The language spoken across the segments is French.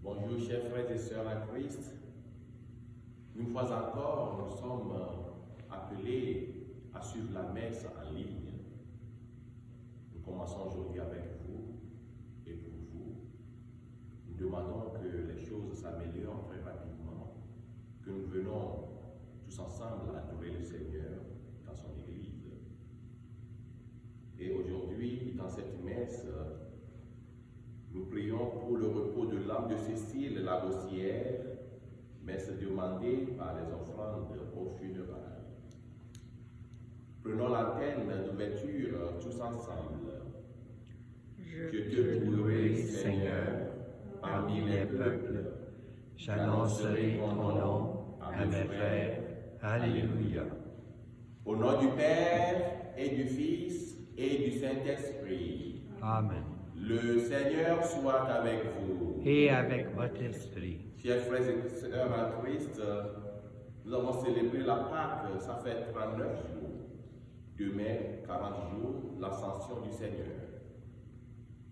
Bonjour chers frères et sœurs en Christ. Une fois encore, nous sommes appelés à suivre la messe en ligne. Nous commençons aujourd'hui avec vous et pour vous. Nous demandons que les choses s'améliorent très rapidement, que nous venons tous ensemble adorer le Seigneur dans son Église. Et aujourd'hui, dans cette messe, nous prions pour le repos de l'âme de Cécile Labossière, messe demandée par les offrandes au funérailles. Prenons l'antenne d'ouverture tous ensemble. Je te louerai, Seigneur, parmi les peuples. J'annoncerai ton nom à mes frères. Alléluia. Au nom du Père et du Fils et du Saint-Esprit. Amen. Le Seigneur soit avec vous. Et avec votre esprit. Chers frères et sœurs en Christ, nous avons célébré la Pâque, ça fait 39 jours. Demain, 40 jours, l'ascension du Seigneur.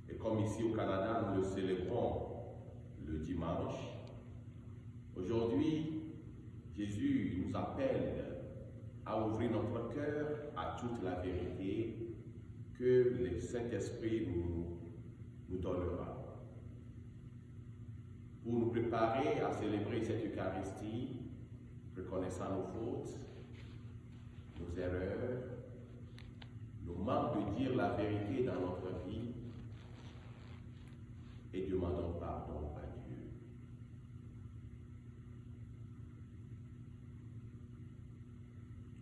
Et comme ici au Canada, nous le célébrons le dimanche. Aujourd'hui, Jésus nous appelle à ouvrir notre cœur à toute la vérité que le Saint-Esprit nous donnera. Pour nous préparer à célébrer cette Eucharistie, reconnaissant nos fautes, nos erreurs, nos manques de dire la vérité dans notre vie, et demandons pardon à Dieu.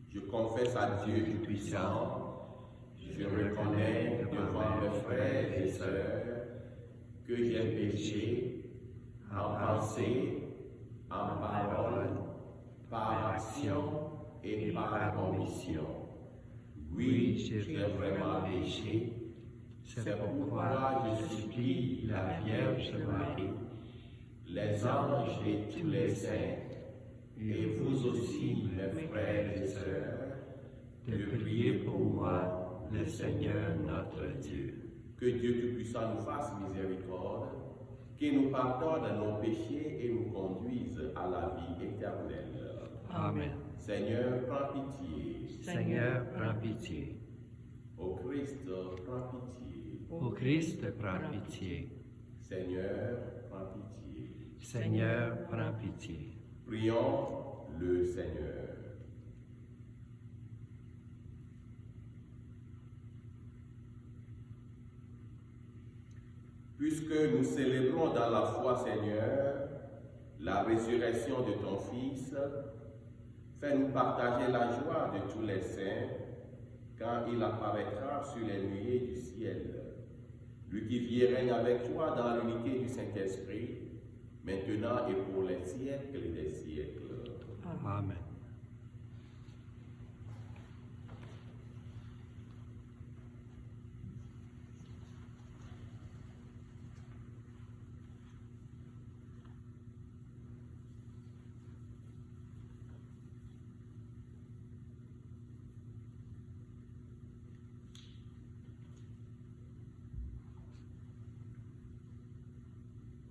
Je confesse à Dieu Tout-Puissant, je reconnais devant mes frères et sœurs que j'ai péché en pensée, en parole, par action et par omission. Oui, j'ai vraiment péché. C'est pourquoi je supplie la Vierge Marie, les anges et tous les saints, et vous aussi, mes frères et sœurs, de prier pour moi, le Seigneur notre Dieu. Que Dieu Tout-Puissant nous fasse miséricorde, qu'il nous pardonne nos péchés et nous conduise à la vie éternelle. Amen. Seigneur, prends pitié. Seigneur, prends pitié. Ô Christ, prends pitié. Ô Christ, prends pitié. Seigneur, prends pitié. Seigneur, prends pitié. Prions le Seigneur. Puisque nous célébrons dans la foi, Seigneur, la résurrection de ton Fils, fais-nous partager la joie de tous les saints quand il apparaîtra sur les nuées du ciel. Lui qui vit et règne avec toi dans l'unité du Saint-Esprit, maintenant et pour les siècles des siècles. Amen.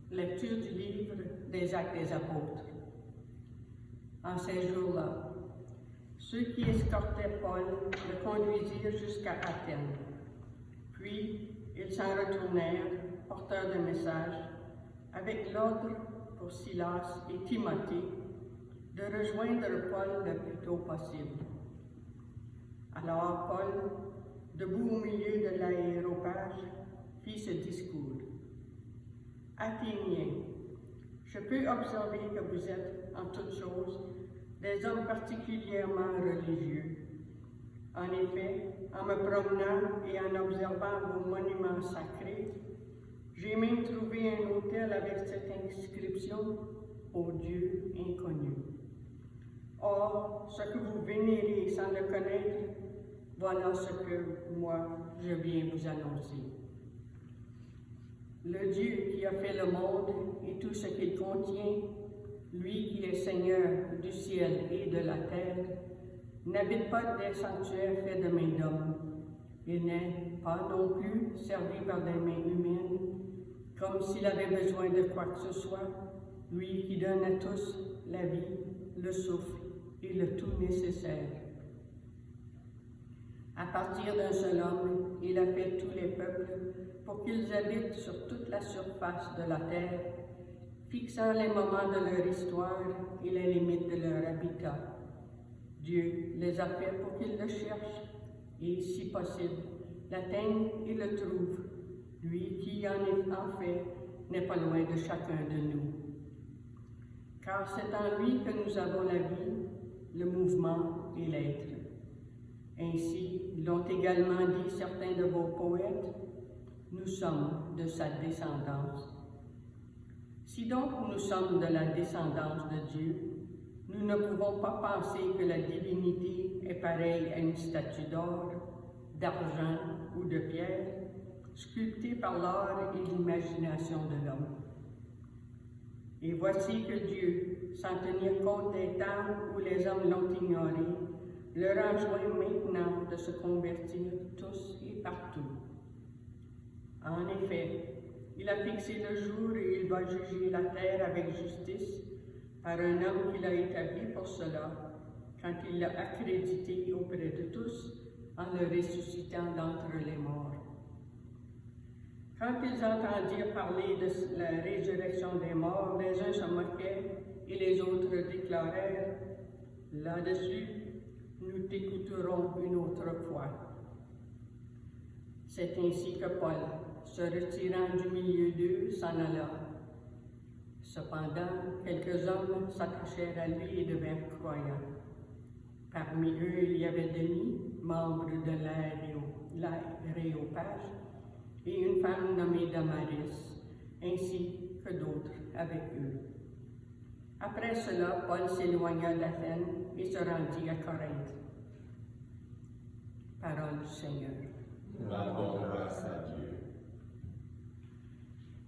Lecture du livre des Actes des Apôtres. En ces jours-là, ceux qui escortaient Paul le conduisirent jusqu'à Athènes. Puis, ils s'en retournèrent, porteurs de messages, avec l'ordre pour Silas et Timothée de rejoindre Paul le plus tôt possible. Alors Paul, debout au milieu de l'aéropage, fit ce discours. Athéniens, je peux observer que vous êtes, en toutes choses, des hommes particulièrement religieux. En effet, en me promenant et en observant vos monuments sacrés, j'ai même trouvé un autel avec cette inscription « Au Dieu inconnu ». Or, ce que vous vénérez sans le connaître, voilà ce que moi, je viens vous annoncer. Le Dieu qui a fait le monde et tout ce qu'il contient, lui qui est Seigneur du ciel et de la terre, n'habite pas des sanctuaires faits de mains d'hommes. Il n'est pas non plus servi par des mains humaines, comme s'il avait besoin de quoi que ce soit, lui qui donne à tous la vie, le souffle et le tout nécessaire. À partir d'un seul homme, il a fait tous les peuples pour qu'ils habitent sur toute la surface de la terre, fixant les moments de leur histoire et les limites de leur habitat. Dieu les a fait pour qu'ils le cherchent et, si possible, l'atteignent et le trouvent, lui qui en fait n'est pas loin de chacun de nous. Car c'est en lui que nous avons la vie, le mouvement et l'être. Ainsi l'ont également dit certains de vos poètes, nous sommes de sa descendance. Si donc nous sommes de la descendance de Dieu, nous ne pouvons pas penser que la divinité est pareille à une statue d'or, d'argent ou de pierre, sculptée par l'art et l'imagination de l'homme. Et voici que Dieu, sans tenir compte des temps où les hommes l'ont ignoré, leur enjoint maintenant de se convertir tous et partout. En effet, il a fixé le jour où il va juger la terre avec justice par un homme qu'il a établi pour cela, quand il l'a accrédité auprès de tous en le ressuscitant d'entre les morts. Quand ils entendirent parler de la résurrection des morts, les uns se moquaient et les autres déclarèrent « Là-dessus, nous t'écouterons une autre fois. » C'est ainsi que Paul, se retirant du milieu d'eux, s'en alla. Cependant, quelques hommes s'attachèrent à lui et devinrent croyants. Parmi eux, il y avait Denis, membre de l'Aréopage, et une femme nommée Damaris, ainsi que d'autres avec eux. Après cela, Paul s'éloigna d'Athènes et se rendit à Corinthe. Parole du Seigneur. Rendons grâce à Dieu.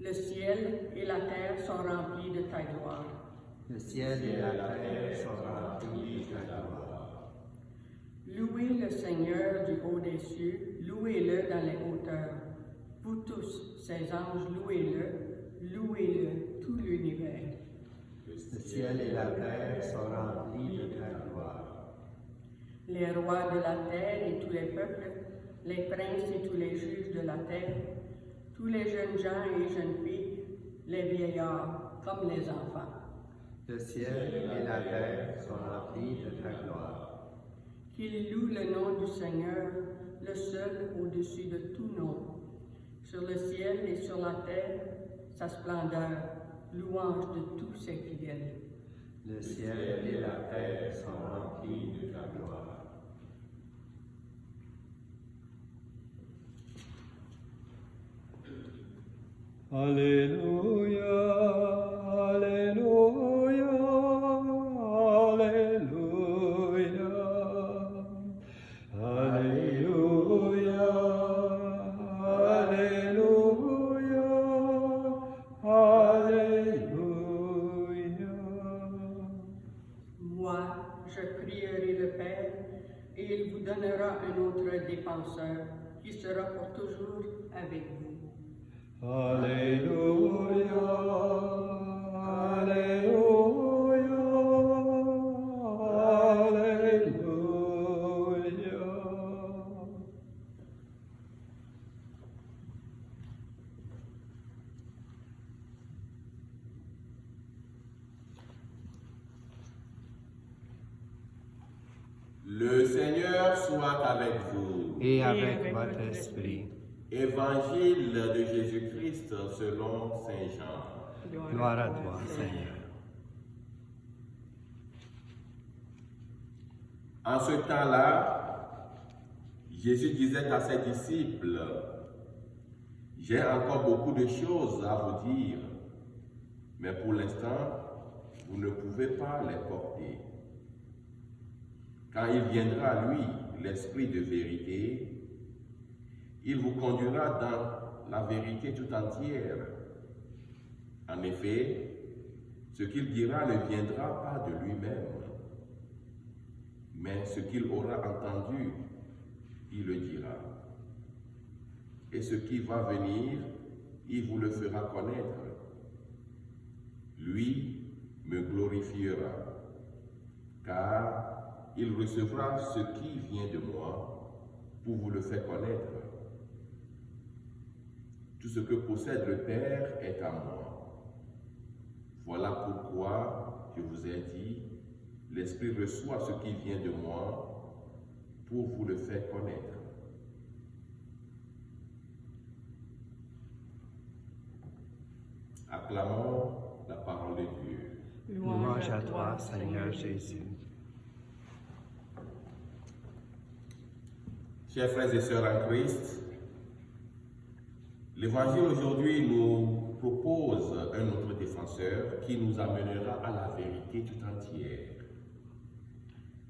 Le ciel et la terre sont remplis de ta gloire. Le ciel et la terre sont remplis de ta gloire. Louez le Seigneur du haut des cieux, louez-le dans les hauteurs. Vous tous, ses anges, louez-le, tout l'univers. Le ciel et la terre sont remplis de ta gloire. Les rois de la terre et tous les peuples, les princes et tous les juges de la terre, tous les jeunes gens et jeunes filles, les vieillards comme les enfants. Le ciel et la terre sont remplis de ta gloire. Qu'ils louent le nom du Seigneur, le seul au-dessus de tout nom. Sur le ciel et sur la terre, sa splendeur, louange de tous ses fidèles. Le ciel et la terre sont remplis de ta gloire. Alléluia, Alléluia, Alléluia, Alléluia, Alléluia, Alléluia. Moi, je prierai le Père, et il vous donnera un autre défenseur, qui sera pour toujours avec vous. Alléluia, Alléluia, Alléluia. Le Seigneur soit avec vous. Et avec votre esprit. Évangile de Jésus-Christ selon Saint Jean. Gloire à toi, Seigneur. En ce temps-là, Jésus disait à ses disciples, « J'ai encore beaucoup de choses à vous dire, mais pour l'instant, vous ne pouvez pas les porter. Quand il viendra, lui, l'Esprit de vérité, il vous conduira dans la vérité tout entière. En effet, ce qu'il dira ne viendra pas de lui-même, mais ce qu'il aura entendu, il le dira. Et ce qui va venir, il vous le fera connaître. Lui me glorifiera, car il recevra ce qui vient de moi pour vous le faire connaître. Tout ce que possède le Père est à moi. Voilà pourquoi je vous ai dit, l'Esprit reçoit ce qui vient de moi pour vous le faire connaître. Acclamons la parole de Dieu. Louange à toi, Seigneur Jésus. Chers frères et sœurs en Christ, l'Évangile aujourd'hui nous propose un autre défenseur qui nous amènera à la vérité tout entière.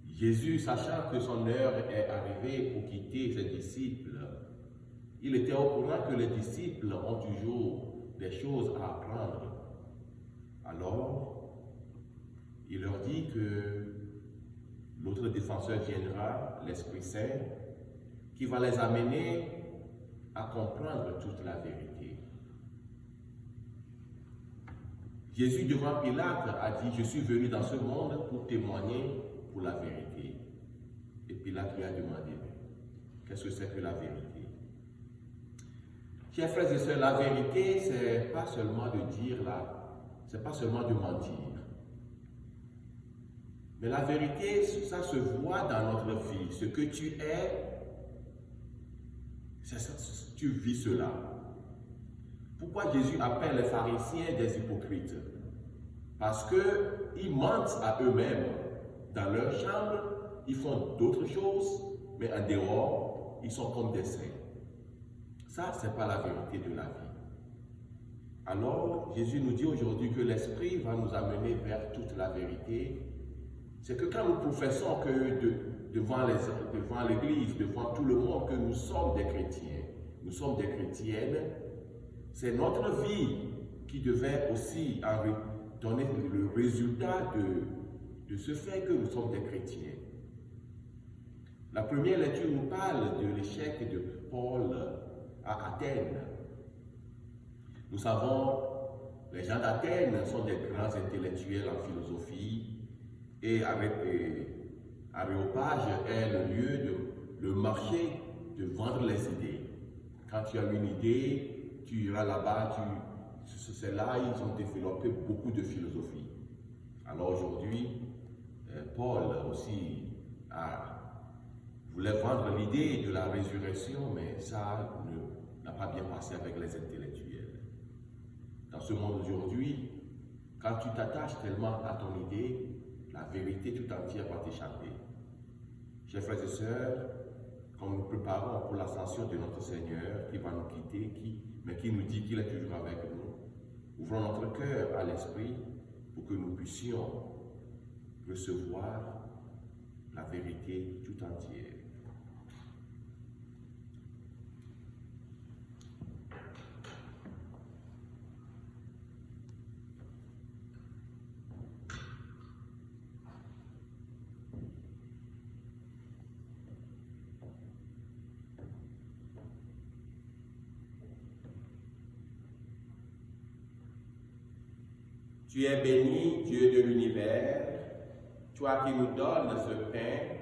Jésus, sachant que son heure est arrivée pour quitter ses disciples, il était au courant que les disciples ont toujours des choses à apprendre. Alors, il leur dit que l'autre défenseur viendra, l'Esprit Saint, qui va les amener à comprendre toute la vérité. Jésus, devant Pilate, a dit, je suis venu dans ce monde pour témoigner pour la vérité. Et Pilate lui a demandé, qu'est-ce que c'est que la vérité? Chers frères et sœurs, la vérité, c'est pas seulement de dire là, c'est pas seulement de mentir. Mais la vérité, ça se voit dans notre vie. Ce que tu es, c'est ça, tu vis cela. Pourquoi Jésus appelle les pharisiens des hypocrites? Parce qu'ils mentent à eux-mêmes. Dans leur chambre, ils font d'autres choses, mais en dehors, ils sont comme des saints. Ça, ce n'est pas la vérité de la vie. Alors, Jésus nous dit aujourd'hui que l'Esprit va nous amener vers toute la vérité. C'est que quand nous professons que devant l'Église, devant tout le monde, que nous sommes des chrétiens, nous sommes des chrétiennes, c'est notre vie qui devait aussi donner le résultat de ce fait que nous sommes des chrétiens. La première lecture nous parle de l'échec de Paul à Athènes. Nous savons, les gens d'Athènes sont des grands intellectuels en philosophie et Aréopage est le lieu, le marché de vendre les idées. Quand tu as une idée, tu iras là-bas, c'est là ils ont développé beaucoup de philosophie. Alors aujourd'hui, Paul aussi voulait vendre l'idée de la résurrection, mais ça n'a pas bien passé avec les intellectuels. Dans ce monde aujourd'hui, quand tu t'attaches tellement à ton idée, la vérité tout entière va t'échapper. Chers frères et sœurs, quand nous préparons pour l'ascension de notre Seigneur qui va nous quitter, mais qui nous dit qu'il est toujours avec nous, ouvrons notre cœur à l'Esprit pour que nous puissions recevoir la vérité tout entière. Tu es béni, Dieu de l'univers, toi qui nous donnes ce pain,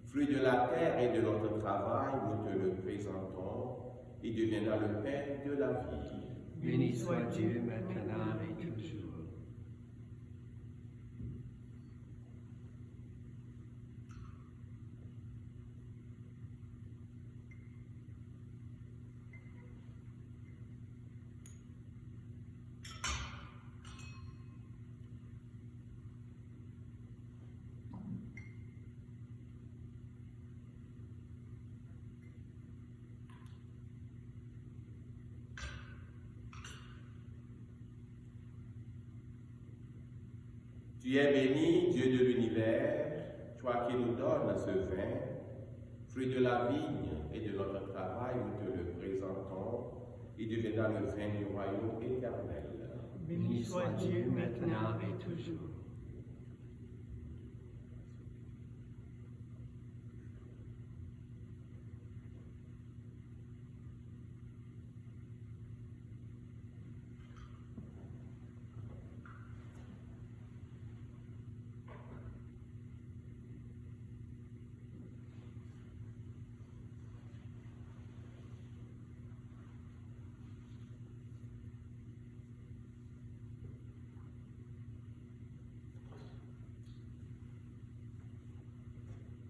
fruit de la terre et de notre travail, nous te le présentons, il deviendra le pain de la vie. Béni soit Dieu maintenant et toujours. Tu es béni, Dieu de l'univers, toi qui nous donnes ce vin, fruit de la vigne et de notre travail, nous te le présentons, il deviendra le vin du royaume éternel. Béni soit Dieu maintenant et toujours.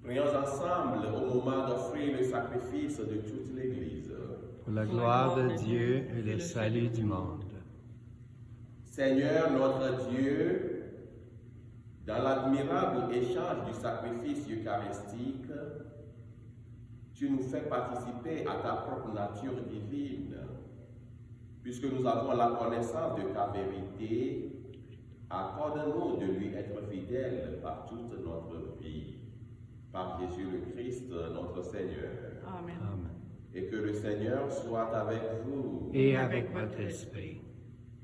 Prions ensemble au moment d'offrir le sacrifice de toute l'Église. Pour la gloire de Dieu et le salut du monde. Seigneur notre Dieu, dans l'admirable échange du sacrifice eucharistique, tu nous fais participer à ta propre nature divine. Puisque nous avons la connaissance de ta vérité, accorde-nous de lui être fidèles par toute notre vie. Par Jésus le Christ, notre Seigneur. Amen. Amen. Et que le Seigneur soit avec vous. Et avec votre esprit.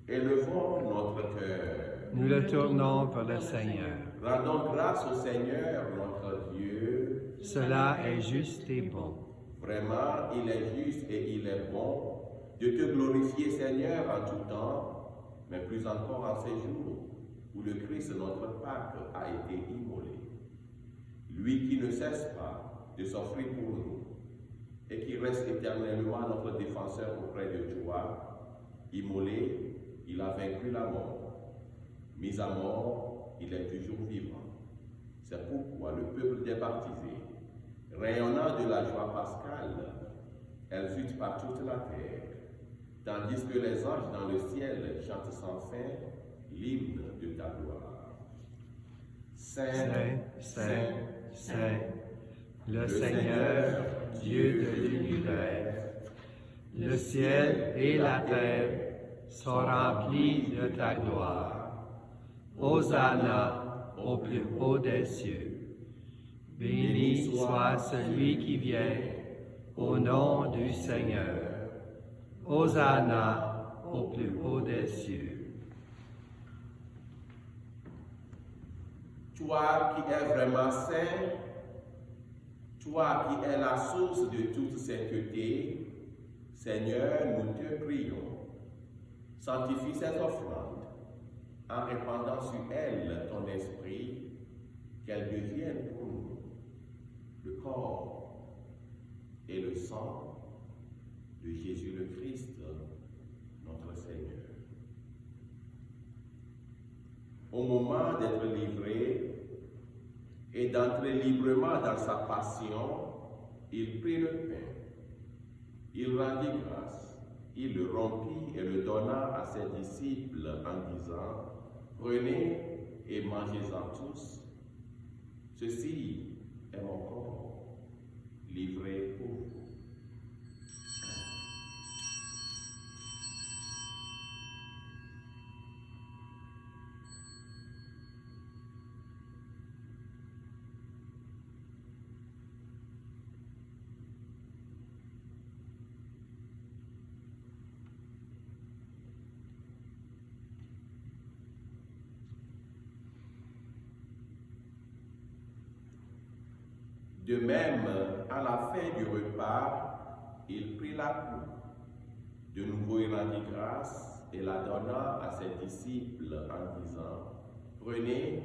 Élevons notre cœur. Nous le tournons vers le Seigneur. Rendons grâce au Seigneur, notre Dieu. Cela est juste et bon. Vraiment, il est juste et il est bon de te glorifier, Seigneur, en tout temps, mais plus encore en ces jours où le Christ, notre Pâque, a été immolé. Lui qui ne cesse pas de s'offrir pour nous et qui reste éternellement notre défenseur auprès de toi, immolé, il a vaincu la mort. Mis à mort, il est toujours vivant. C'est pourquoi le peuple des baptisés, rayonnant de la joie pascale, exulte par toute la terre, tandis que les anges dans le ciel chantent sans fin l'hymne de ta gloire. Saint, Saint, Saint, le Seigneur, Dieu de l'univers. Le ciel et la terre sont remplis de ta gloire. Hosanna au plus haut des cieux. Béni soit celui qui vient au nom du Seigneur. Hosanna au plus haut des cieux. Toi qui es vraiment saint, toi qui es la source de toute sainteté, Seigneur, nous te prions. Sanctifie ces offrandes en répandant sur elles ton esprit, qu'elles deviennent pour nous le corps et le sang de Jésus le Christ, notre Seigneur. Au moment d'être livré et d'entrer librement dans sa passion, il prit le pain, il rendit grâce, il le rompit et le donna à ses disciples en disant, « Prenez et mangez-en tous, ceci est mon corps, livré pour vous. » De même, à la fin du repas, il prit la coupe. De nouveau, il rendit grâce et la donna à ses disciples en disant, « Prenez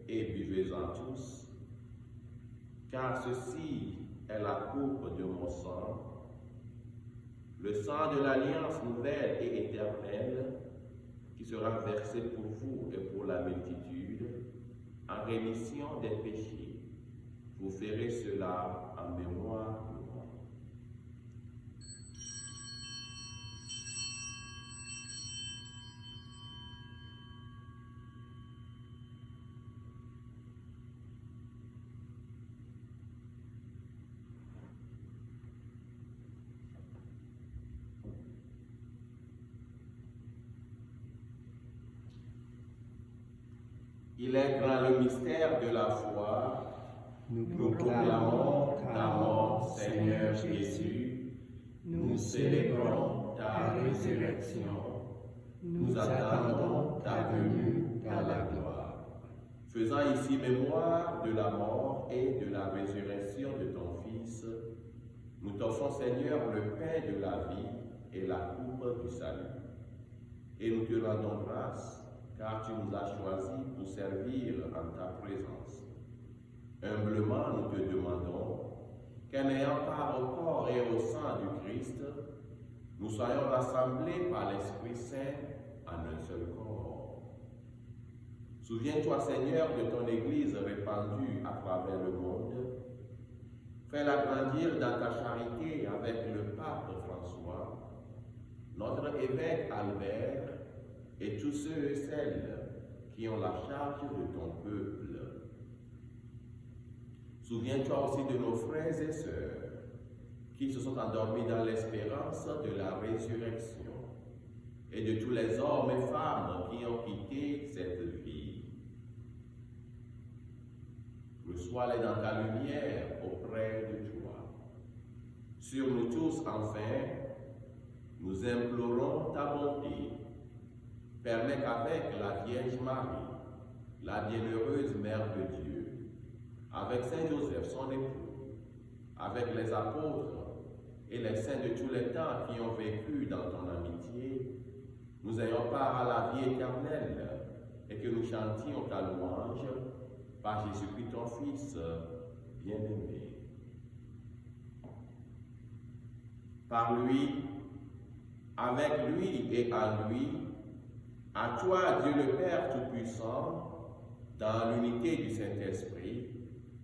et buvez-en tous, car ceci est la coupe de mon sang, le sang de l'alliance nouvelle et éternelle, qui sera versé pour vous et pour la multitude, en rémission des péchés. Vous ferez cela en mémoire de moi. » Il est grand le mystère de la foi. Nous Nous proclamons ta mort, Seigneur Jésus. Nous célébrons ta résurrection. Nous attendons ta venue dans la gloire. Faisant ici mémoire de la mort et de la résurrection de ton Fils, nous t'offrons, Seigneur, le pain de la vie et la coupe du salut. Et nous te rendons grâce, car tu nous as choisis pour servir en ta présence. Humblement, nous te demandons qu'en ayant part au corps et au sang du Christ, nous soyons rassemblés par l'Esprit Saint en un seul corps. Souviens-toi, Seigneur, de ton Église répandue à travers le monde Fais-la grandir dans ta charité avec le pape François, notre évêque Albert et tous ceux et celles qui ont la charge de ton peuple. Souviens-toi aussi de nos frères et sœurs qui se sont endormis dans l'espérance de la résurrection et de tous les hommes et femmes qui ont quitté cette vie. Reçois-les dans ta lumière auprès de toi. Sur nous tous, enfin, nous implorons ta bonté. Permets qu'avec la Vierge Marie, la bienheureuse Mère de Dieu, avec Saint Joseph, son époux, avec les apôtres et les saints de tous les temps qui ont vécu dans ton amitié, nous ayons part à la vie éternelle et que nous chantions ta louange par Jésus-Christ, ton Fils bien-aimé. Par lui, avec lui et en lui, à toi, Dieu le Père Tout-Puissant, dans l'unité du Saint-Esprit,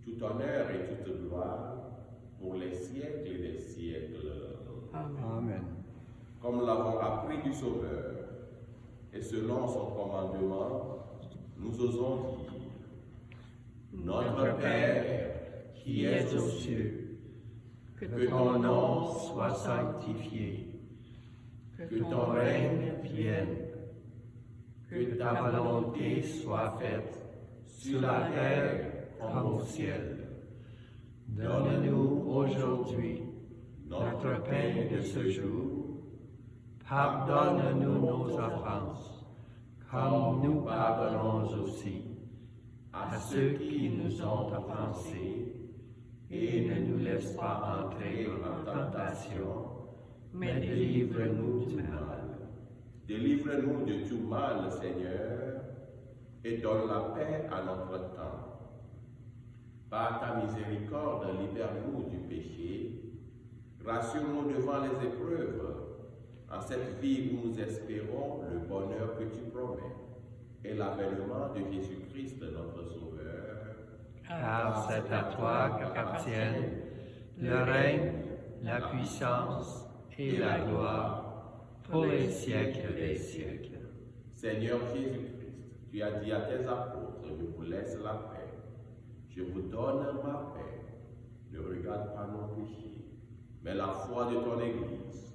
tout honneur et toute gloire pour les siècles des siècles. Amen. Comme nous l'avons appris du Sauveur, et selon son commandement, nous osons dire: Notre Père, qui es aux cieux, que ton nom soit sanctifié, que ton règne vienne, que ta volonté soit faite sur la terre comme au ciel. Donne-nous aujourd'hui notre pain de ce jour. Pardonne-nous nos offenses, comme nous pardonnons aussi à ceux qui nous ont offensés, et ne nous laisse pas entrer en tentation, mais délivre-nous du mal. Délivre-nous de tout mal, Seigneur, et donne la paix à notre temps. Par ta miséricorde, libère-nous du péché, rassure-nous devant les épreuves, en cette vie où nous espérons le bonheur que tu promets, et l'avènement de Jésus-Christ, notre Sauveur. Car c'est à toi qu'appartiennent le règne, la puissance et la gloire pour les siècles des siècles. Seigneur Jésus-Christ, tu as dit à tes apôtres: je vous laisse la paix. Je vous donne ma paix. Ne regarde pas nos péchés, mais la foi de ton Église.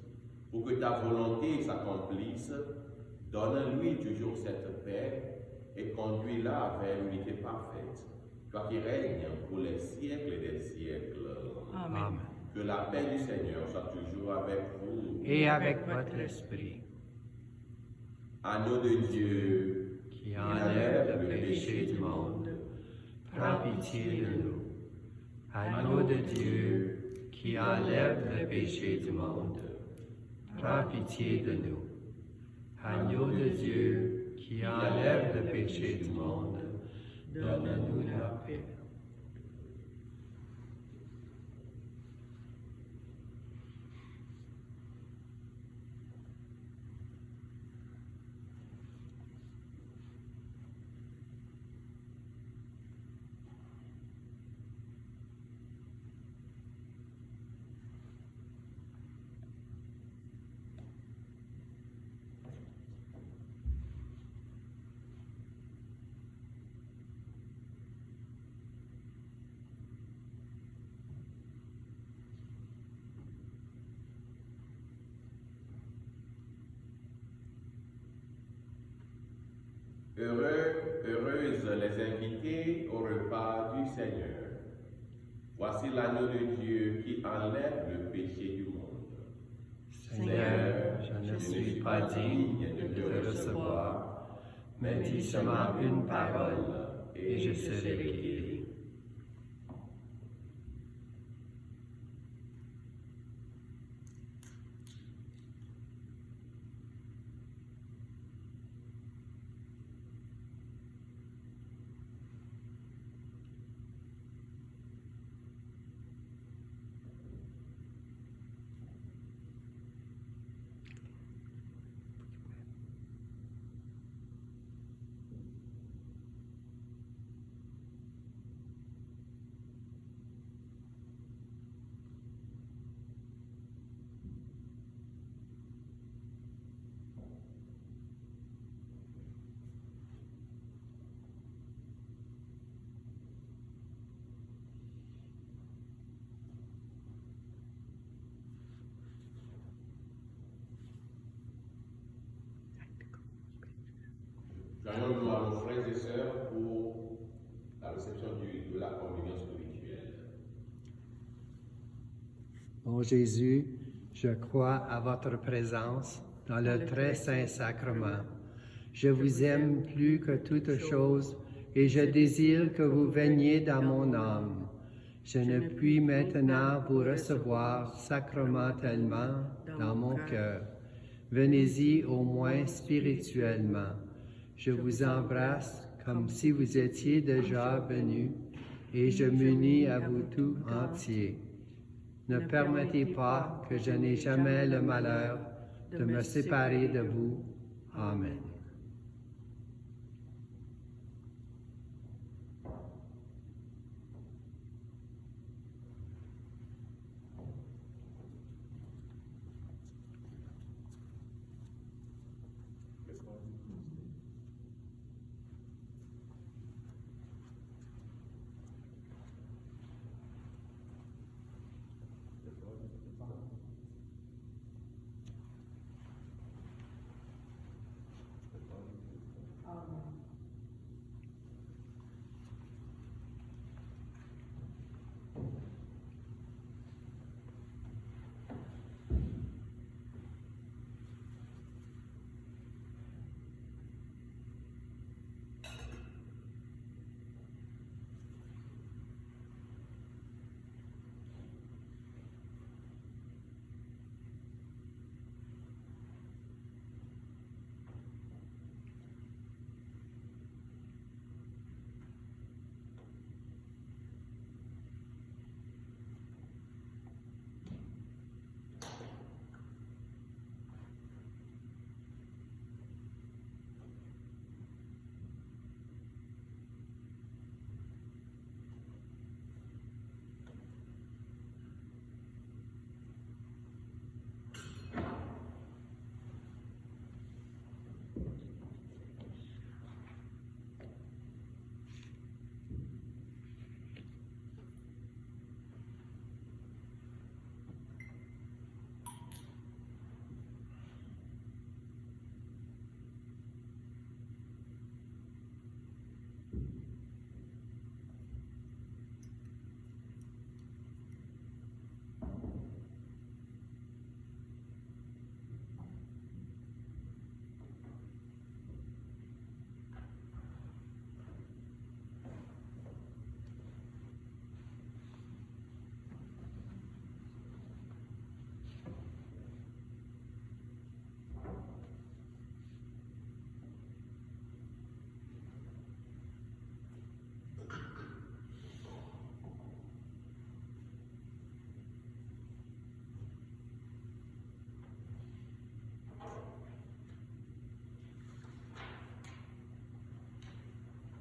Pour que ta volonté s'accomplisse, donne-lui toujours cette paix et conduis-la vers l'unité parfaite. Toi qui règnes pour les siècles des siècles. Amen. Que la paix du Seigneur soit toujours avec vous. Et avec votre esprit, Agneau de Dieu, qui enlève le péché du monde, prends pitié de nous. Agneau de Dieu, qui enlève le péché du monde, prends pitié de nous. Agneau de Dieu, qui enlève le péché du monde, donne-nous la paix. Heureuses les invités au repas du Seigneur. Voici l'agneau de Dieu qui enlève le péché du monde. Seigneur, je ne suis pas digne de te recevoir, mais dis seulement une parole, et je serai guéri. Joignons-nous à nos frères et sœurs pour la réception de la communion spirituelle. Mon Jésus, je crois à votre présence dans le très saint sacrement. Je vous aime plus que toute chose et je désire que vous veniez dans mon âme. Je ne puis maintenant vous recevoir sacramentellement dans mon cœur. Venez-y au moins spirituellement. Je vous embrasse comme si vous étiez déjà venu et je m'unis à vous tout entier. Ne permettez pas que je n'ai jamais le malheur de me séparer de vous. Amen.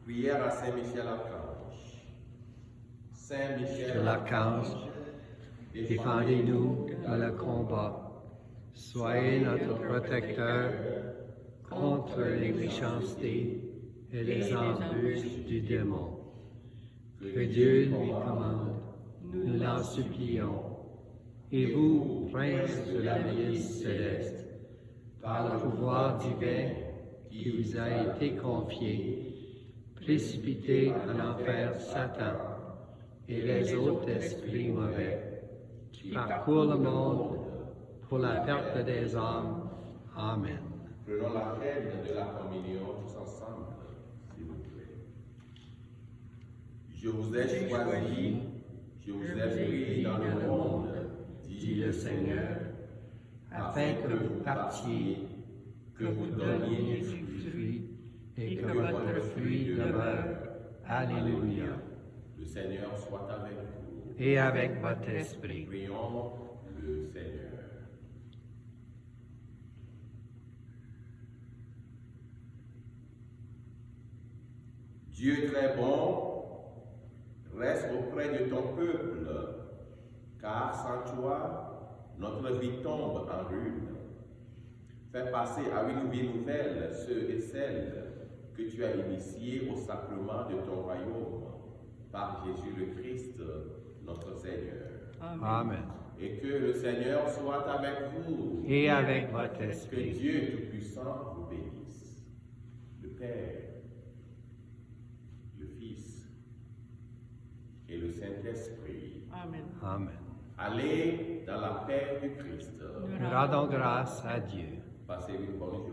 Prière à Saint Michel Archange. Saint Michel L'archange, défendez-nous dans le combat. Soyez notre protecteur contre les méchancetés et les embûches du démon. Que Dieu lui commande, nous l'en supplions. Et vous, prince de la milice céleste, par le pouvoir divin qui vous a été confié, précipitez en enfer Satan et les autres esprits mauvais qui parcourent le monde pour la perte des âmes. Amen. Prenons la chaîne de la communion tous ensemble, s'il vous plaît. Je vous ai choisi, je vous ai pris dans le monde, dit le Seigneur, afin que vous partiez, que vous donniez du fruit et que votre fruit demeure. Alléluia. Le Seigneur soit avec vous. Et avec votre esprit. Prions le Seigneur. Dieu très bon, reste auprès de ton peuple, car sans toi, notre vie tombe en ruine. Fais passer à une vie nouvelle ceux et celles que tu as initiés au sacrement de ton royaume, par Jésus le Christ, notre Seigneur. Amen. Et que le Seigneur soit avec vous. Et avec votre Que esprit. Dieu Tout-Puissant vous bénisse, le Père, le Fils et le Saint-Esprit. Amen. Amen. Allez dans la paix du Christ. Nous rendons grâce à Dieu. Passez une bonne